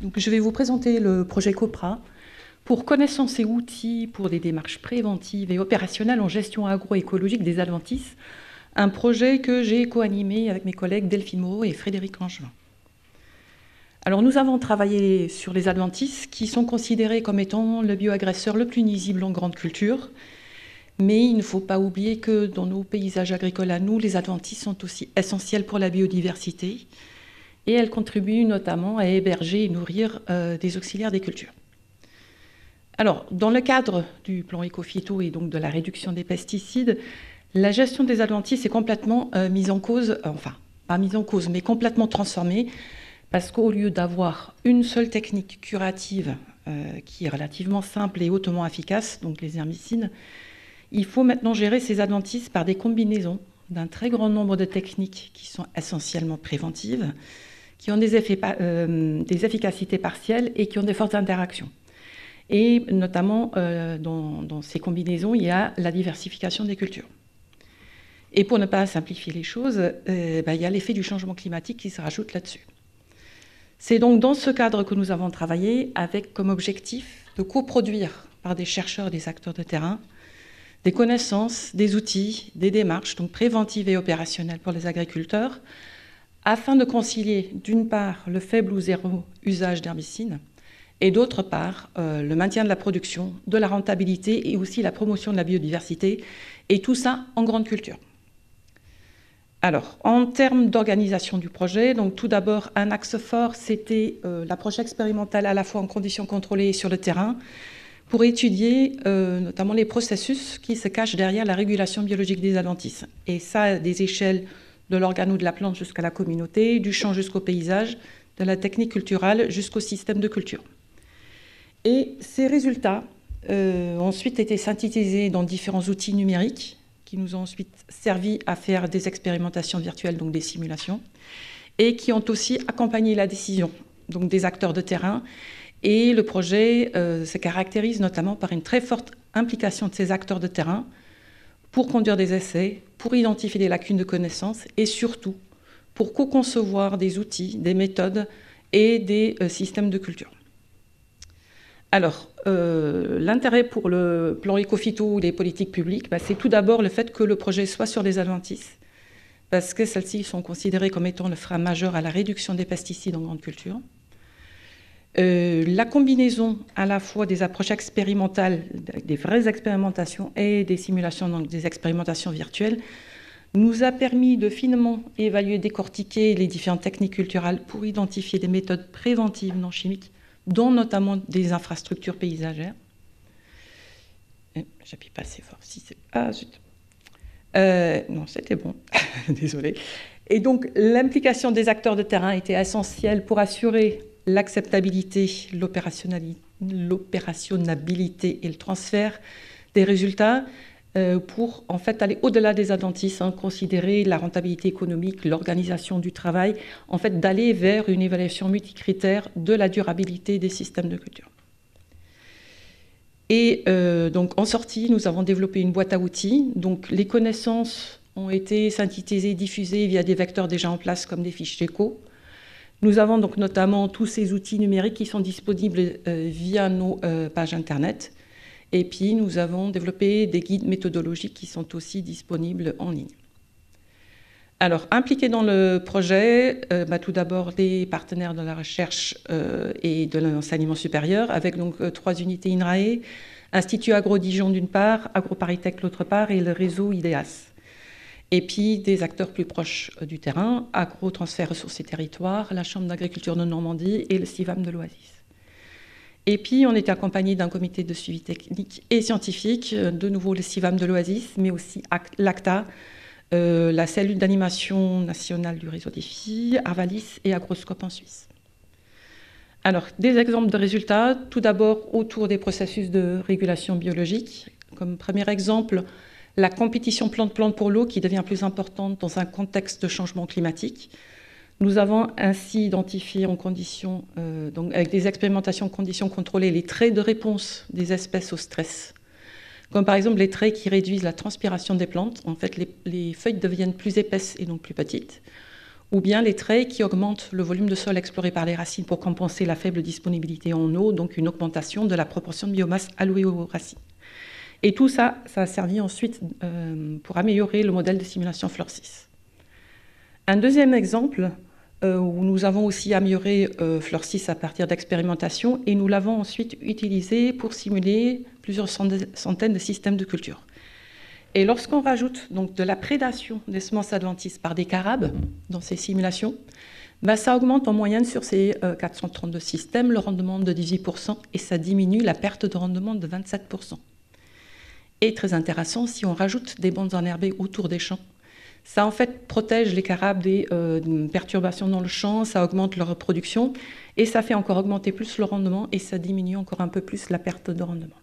Donc, je vais vous présenter le projet COPRA pour connaissance et outils pour des démarches préventives et opérationnelles en gestion agroécologique des adventices, un projet que j'ai co-animé avec mes collègues Delphine Moreau et Frédéric Angevin. Alors, nous avons travaillé sur les adventices qui sont considérés comme étant le bioagresseur le plus nuisible en grande culture. Mais il ne faut pas oublier que dans nos paysages agricoles à nous, les adventices sont aussi essentiels pour la biodiversité et elles contribuent notamment à héberger et nourrir des auxiliaires des cultures. Alors, dans le cadre du plan éco-phyto et donc de la réduction des pesticides, la gestion des adventices est complètement mise en cause, enfin, pas mise en cause, mais complètement transformée, parce qu'au lieu d'avoir une seule technique curative qui est relativement simple et hautement efficace, donc les herbicides, il faut maintenant gérer ces adventices par des combinaisons d'un très grand nombre de techniques qui sont essentiellement préventives, qui ont des efficacités partielles et qui ont des fortes interactions. Et notamment, dans ces combinaisons, il y a la diversification des cultures. Et pour ne pas simplifier les choses, il y a l'effet du changement climatique qui se rajoute là-dessus. C'est donc dans ce cadre que nous avons travaillé avec comme objectif de coproduire par des chercheurs et des acteurs de terrain des connaissances, des outils, des démarches donc préventives et opérationnelles pour les agriculteurs, afin de concilier d'une part le faible ou zéro usage d'herbicides et d'autre part le maintien de la production, de la rentabilité et aussi la promotion de la biodiversité, et tout ça en grande culture. Alors, en termes d'organisation du projet, donc tout d'abord un axe fort, c'était l'approche expérimentale à la fois en conditions contrôlées et sur le terrain, pour étudier notamment les processus qui se cachent derrière la régulation biologique des adventices. Et ça, à des échelles de l'organe ou de la plante jusqu'à la communauté, du champ jusqu'au paysage, de la technique culturale jusqu'au système de culture. Et ces résultats ont ensuite été synthétisés dans différents outils numériques qui nous ont ensuite servi à faire des expérimentations virtuelles, donc des simulations, et qui ont aussi accompagné la décision donc des acteurs de terrain. Et le projet se caractérise notamment par une très forte implication de ces acteurs de terrain pour conduire des essais, pour identifier des lacunes de connaissances et surtout pour co-concevoir des outils, des méthodes et des systèmes de culture. Alors, l'intérêt pour le plan éco-phyto ou les politiques publiques, c'est tout d'abord le fait que le projet soit sur les adventices, parce que celles-ci sont considérées comme étant le frein majeur à la réduction des pesticides en grande culture. La combinaison à la fois des approches expérimentales, des vraies expérimentations et des simulations, donc des expérimentations virtuelles, nous a permis de finement évaluer, décortiquer les différentes techniques culturelles pour identifier des méthodes préventives non chimiques, dont notamment des infrastructures paysagères. J'appuie pas assez fort. Si c'est... Ah, zut. Non, c'était bon. Désolée. Et donc, l'implication des acteurs de terrain était essentielle pour assurer l'acceptabilité, l'opérationnalité et le transfert des résultats pour en fait aller au-delà des adventices, considérer la rentabilité économique, l'organisation du travail, en fait d'aller vers une évaluation multicritère de la durabilité des systèmes de culture. Et donc en sortie, nous avons développé une boîte à outils. Donc les connaissances ont été synthétisées, diffusées via des vecteurs déjà en place comme des fiches d'écho. Nous avons donc notamment tous ces outils numériques qui sont disponibles via nos pages Internet. Et puis, nous avons développé des guides méthodologiques qui sont aussi disponibles en ligne. Alors, impliqués dans le projet, tout d'abord les partenaires de la recherche et de l'enseignement supérieur, avec donc 3 unités INRAE, Institut Agro-Dijon d'une part, AgroParisTech l'autre part, et le réseau IDEAS. Et puis des acteurs plus proches du terrain, Agro Transfert Ressources et Territoires, la Chambre d'agriculture de Normandie et le CIVAM de l'Oasis. Et puis on était accompagné d'un comité de suivi technique et scientifique, de nouveau le CIVAM de l'Oasis, mais aussi l'ACTA, la cellule d'animation nationale du réseau des filles, Arvalis et Agroscope en Suisse. Alors, des exemples de résultats, tout d'abord autour des processus de régulation biologique. Comme premier exemple, la compétition plante-plante pour l'eau qui devient plus importante dans un contexte de changement climatique. Nous avons ainsi identifié en conditions, donc avec des expérimentations en conditions contrôlées, les traits de réponse des espèces au stress. Comme par exemple les traits qui réduisent la transpiration des plantes. En fait, les feuilles deviennent plus épaisses et donc plus petites. ou bien les traits qui augmentent le volume de sol exploré par les racines pour compenser la faible disponibilité en eau, donc une augmentation de la proportion de biomasse allouée aux racines. Et tout ça, ça a servi ensuite pour améliorer le modèle de simulation FLOR6. Un deuxième exemple où nous avons aussi amélioré FLOR6 à partir d'expérimentations et nous l'avons ensuite utilisé pour simuler plusieurs centaines de systèmes de culture. Et lorsqu'on rajoute donc de la prédation des semences adventices par des carabes dans ces simulations, ça augmente en moyenne sur ces 432 systèmes le rendement de 18% et ça diminue la perte de rendement de 27%. Et très intéressant, si on rajoute des bandes enherbées autour des champs, ça en fait protège les carabes des perturbations dans le champ, ça augmente leur reproduction et ça fait encore augmenter plus le rendement et ça diminue encore un peu plus la perte de rendement.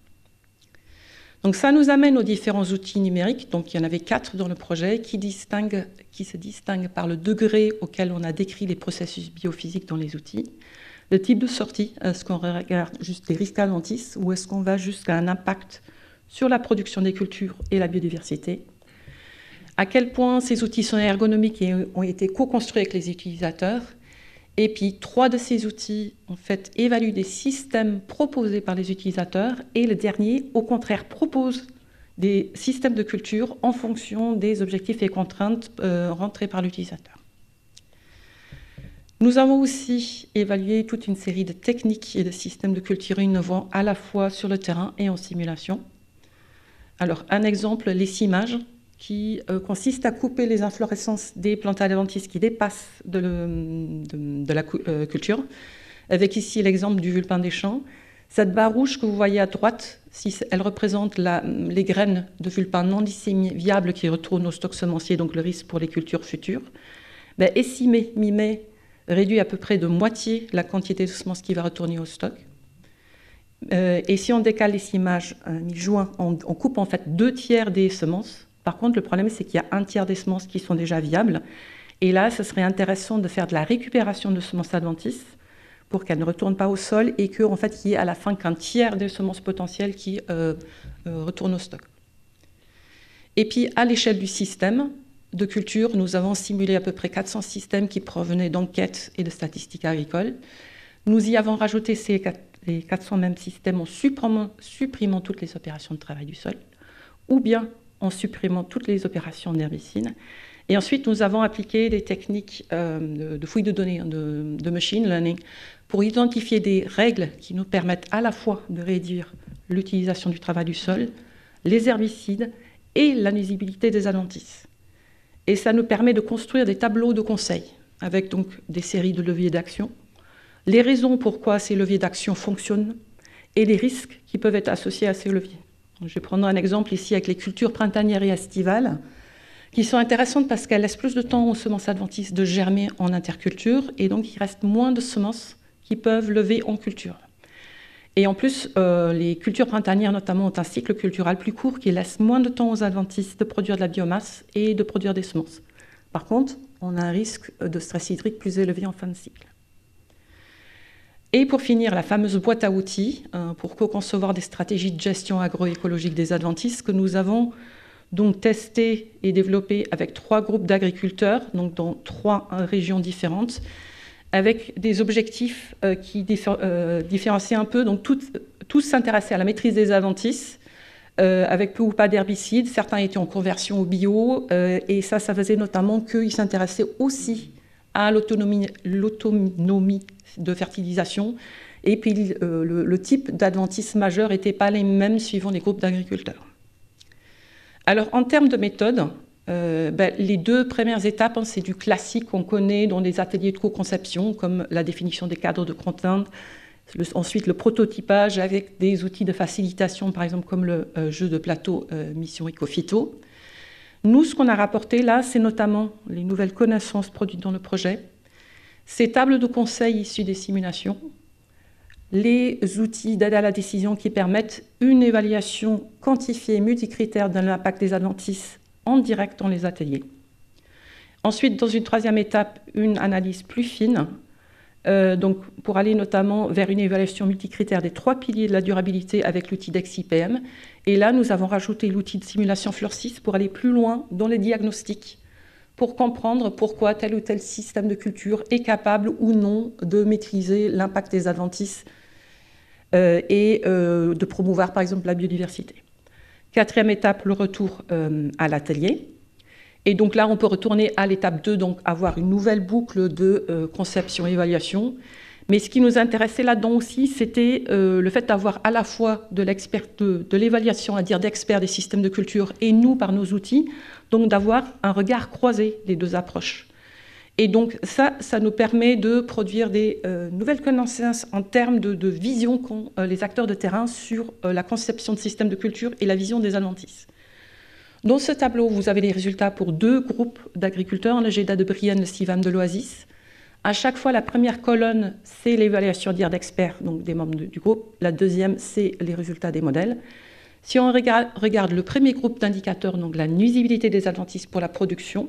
Donc ça nous amène aux différents outils numériques. Donc il y en avait 4 dans le projet qui se distinguent par le degré auquel on a décrit les processus biophysiques dans les outils, le type de sortie, est-ce qu'on regarde juste les risques adventices ou est-ce qu'on va jusqu'à un impact sur la production des cultures et la biodiversité, à quel point ces outils sont ergonomiques et ont été co-construits avec les utilisateurs. Et puis, 3 de ces outils, en fait, évaluent des systèmes proposés par les utilisateurs et le dernier, au contraire, propose des systèmes de culture en fonction des objectifs et contraintes rentrés par l'utilisateur. Nous avons aussi évalué toute une série de techniques et de systèmes de culture innovants à la fois sur le terrain et en simulation. Alors, un exemple, l'essimage, qui consiste à couper les inflorescences des plantes adventices qui dépassent de la culture. Avec ici l'exemple du vulpin des champs. Cette barre rouge que vous voyez à droite, elle représente les graines de vulpin non disséminables qui retournent au stock semencier, donc le risque pour les cultures futures. Essimé mi-mai réduit à peu près de moitié la quantité de semences qui va retourner au stock. Et si on décale l'essimage mi-juin, on coupe en fait 2/3 des semences. Par contre, le problème, c'est qu'il y a 1/3 des semences qui sont déjà viables. Et là, ce serait intéressant de faire de la récupération de semences adventices pour qu'elles ne retournent pas au sol et qu'en fait, il y ait à la fin qu'un tiers des semences potentielles qui retournent au stock. Et puis, à l'échelle du système de culture, nous avons simulé à peu près 400 systèmes qui provenaient d'enquêtes et de statistiques agricoles. Nous y avons rajouté les 400 mêmes systèmes en supprimant toutes les opérations de travail du sol, ou bien en supprimant toutes les opérations d'herbicide. Et ensuite, nous avons appliqué des techniques de fouille de données, de machine learning, pour identifier des règles qui nous permettent à la fois de réduire l'utilisation du travail du sol, les herbicides et la nuisibilité des adventices. Et ça nous permet de construire des tableaux de conseil, avec donc des séries de leviers d'action, les raisons pourquoi ces leviers d'action fonctionnent et les risques qui peuvent être associés à ces leviers. Je vais prendre un exemple ici avec les cultures printanières et estivales, qui sont intéressantes parce qu'elles laissent plus de temps aux semences adventices de germer en interculture, et donc il reste moins de semences qui peuvent lever en culture. Et en plus, les cultures printanières notamment ont un cycle cultural plus court qui laisse moins de temps aux adventices de produire de la biomasse et de produire des semences. Par contre, on a un risque de stress hydrique plus élevé en fin de cycle. Et pour finir, la fameuse boîte à outils pour co-concevoir des stratégies de gestion agroécologique des adventices que nous avons donc testé et développé avec 3 groupes d'agriculteurs, donc dans 3 régions différentes, avec des objectifs qui différencient un peu. Donc tous s'intéressaient à la maîtrise des adventices, avec peu ou pas d'herbicides. Certains étaient en conversion au bio, et ça faisait notamment qu'ils s'intéressaient aussi à l'autonomie de fertilisation. Et puis le type d'adventices majeurs n'était pas les mêmes suivant les groupes d'agriculteurs. Alors en termes de méthode, les 2 premières étapes, c'est du classique qu'on connaît dans les ateliers de co-conception, comme la définition des cadres de contraintes, ensuite le prototypage avec des outils de facilitation, par exemple comme le jeu de plateau Mission Ecophyto. Nous, ce qu'on a rapporté là, c'est notamment les nouvelles connaissances produites dans le projet, ces tables de conseil issues des simulations, les outils d'aide à la décision qui permettent une évaluation quantifiée multicritère de l'impact des adventices en direct dans les ateliers. Ensuite, dans une 3e étape, une analyse plus fine, donc pour aller notamment vers une évaluation multicritère des 3 piliers de la durabilité avec l'outil DEX-IPM. Et là, nous avons rajouté l'outil de simulation FLOR6 pour aller plus loin dans les diagnostics, pour comprendre pourquoi tel ou tel système de culture est capable ou non de maîtriser l'impact des adventices et de promouvoir par exemple la biodiversité. Quatrième étape, le retour à l'atelier. Et donc là, on peut retourner à l'étape 2, donc avoir une nouvelle boucle de conception et évaluation. Mais ce qui nous intéressait là-dedans aussi, c'était le fait d'avoir à la fois de l'évaluation, à dire d'experts des systèmes de culture, et nous, par nos outils, donc d'avoir un regard croisé des deux approches. Et donc ça nous permet de produire des nouvelles connaissances en termes de vision qu'ont les acteurs de terrain sur la conception de systèmes de culture et la vision des adventices. Dans ce tableau, vous avez les résultats pour 2 groupes d'agriculteurs, le GEDA de Brienne, le CIVAM de l'Oasis. À chaque fois, la première colonne, c'est l'évaluation d'experts, donc des membres du groupe. La deuxième, c'est les résultats des modèles. Si on regarde le premier groupe d'indicateurs, donc la nuisibilité des adventices pour la production,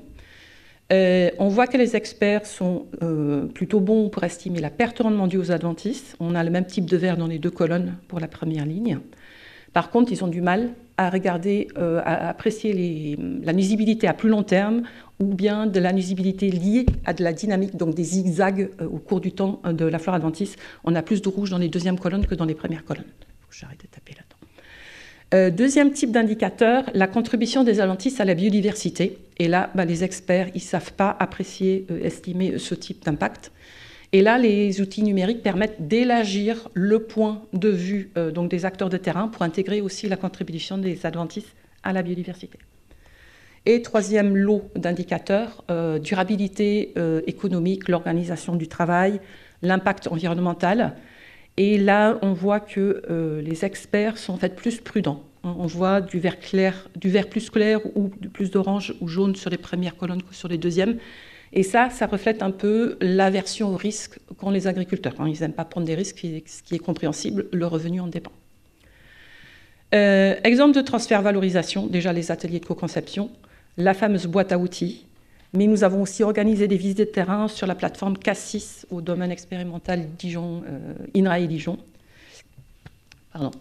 on voit que les experts sont plutôt bons pour estimer la perte de rendement due aux adventices. On a le même type de vert dans les 2 colonnes pour la première ligne. Par contre, ils ont du mal à regarder, à apprécier la nuisibilité à plus long terme ou bien de la nuisibilité liée à de la dynamique, donc des zigzags au cours du temps de la flore adventice. On a plus de rouge dans les 2e colonnes que dans les premières colonnes. Faut que j'arrête de taper là-dedans. Deuxième type d'indicateur, la contribution des adventices à la biodiversité. Et là, les experts, ils ne savent pas apprécier, estimer ce type d'impact. Et là, les outils numériques permettent d'élargir le point de vue donc des acteurs de terrain pour intégrer aussi la contribution des adventices à la biodiversité. Et 3e lot d'indicateurs, durabilité économique, l'organisation du travail, l'impact environnemental. Et là, on voit que les experts sont en fait plus prudents. On voit du vert plus clair ou plus d'orange ou jaune sur les premières colonnes que sur les deuxièmes. Et ça reflète un peu l'aversion au risque qu'ont les agriculteurs. Ils n'aiment pas prendre des risques, ce qui est compréhensible, le revenu en dépend. Exemple de transfert-valorisation, déjà les ateliers de co-conception, la fameuse boîte à outils, mais nous avons aussi organisé des visites de terrain sur la plateforme Cassis au domaine expérimental Dijon, INRAE Dijon. Pardon.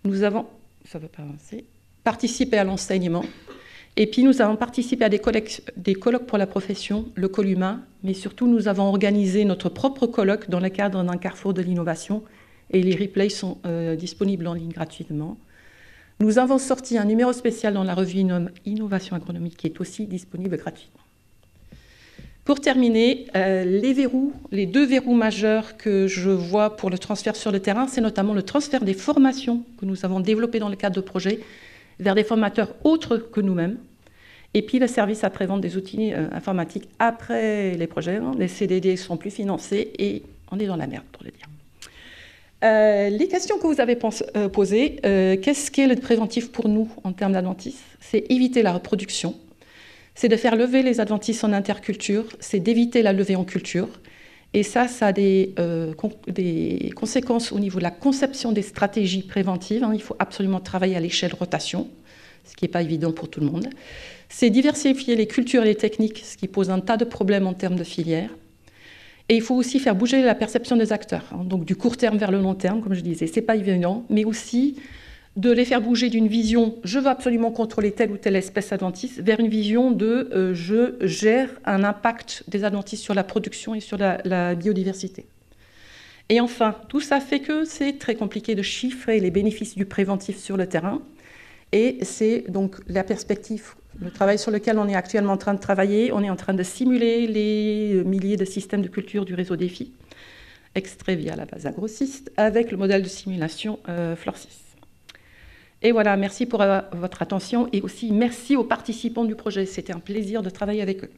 Nous avons, ça ne veut pas avancer, participé à l'enseignement. Et puis, nous avons participé à des colloques pour la profession, le Columa, mais surtout, nous avons organisé notre propre colloque dans le cadre d'un carrefour de l'innovation, et les replays sont disponibles en ligne gratuitement. Nous avons sorti un numéro spécial dans la revue Innovation agronomique, qui est aussi disponible gratuitement. Pour terminer, les 2 verrous majeurs que je vois pour le transfert sur le terrain, c'est notamment le transfert des formations que nous avons développées dans le cadre de projets, vers des formateurs autres que nous-mêmes, et puis le service après-vente des outils informatiques après les projets. Les CDD sont plus financés et on est dans la merde, pour le dire. Les questions que vous avez posées, qu'est-ce qu'est le préventif pour nous en termes d'adventices? C'est éviter la reproduction, c'est de faire lever les adventices en interculture, c'est d'éviter la levée en culture. Et ça a des conséquences au niveau de la conception des stratégies préventives. Il faut absolument travailler à l'échelle rotation, ce qui n'est pas évident pour tout le monde. C'est diversifier les cultures et les techniques, ce qui pose un tas de problèmes en termes de filière. Et il faut aussi faire bouger la perception des acteurs, donc du court terme vers le long terme, comme je disais. Ce n'est pas évident, mais aussi de les faire bouger d'une vision « je veux absolument contrôler telle ou telle espèce adventice » vers une vision de « je gère un impact des adventices sur la production et sur la biodiversité ». Et enfin, tout ça fait que c'est très compliqué de chiffrer les bénéfices du préventif sur le terrain. Et c'est donc la perspective, le travail sur lequel on est actuellement en train de travailler. On est en train de simuler les milliers de systèmes de culture du réseau DEFI, extraits via la base AgroSys, avec le modèle de simulation FLOR-6. Et voilà, merci pour votre attention et aussi merci aux participants du projet. C'était un plaisir de travailler avec eux.